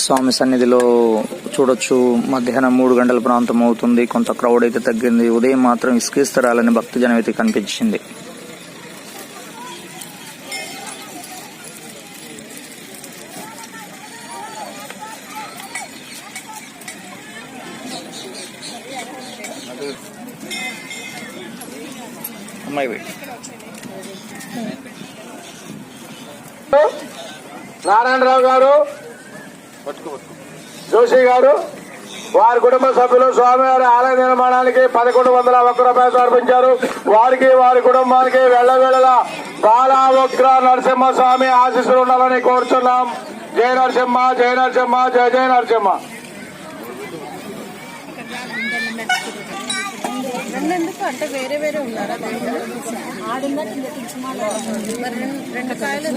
స్వామి సన్నిధిలో చూడొచ్చు. మధ్యాహ్నం 3 గంటల ప్రాంతం అవుతుంది. కొంత క్రౌడ్ అయితే తగ్గింది. ఉదయం మాత్రం ఇసుకేస్తరాలని భక్తజనం అయితే కనిపించింది. నారాయణరావు గారు, జోషి గారు, వారి కుటుంబ సభ్యులు స్వామివారి ఆలయ నిర్మాణానికి 1101 రూపాయలు సమర్పించారు. వారికి వారి కుటుంబానికి వెళ్లవేళలా బాలా ఉగ్ర నరసింహస్వామి ఆశీస్సులు ఉండాలని కోరుచున్నాం. జయ నరసింహ, జయ నరసింహ, జయ జయ నరసింహ. అంటే వేరే వేరే ఉన్నారా? 2 కాయలు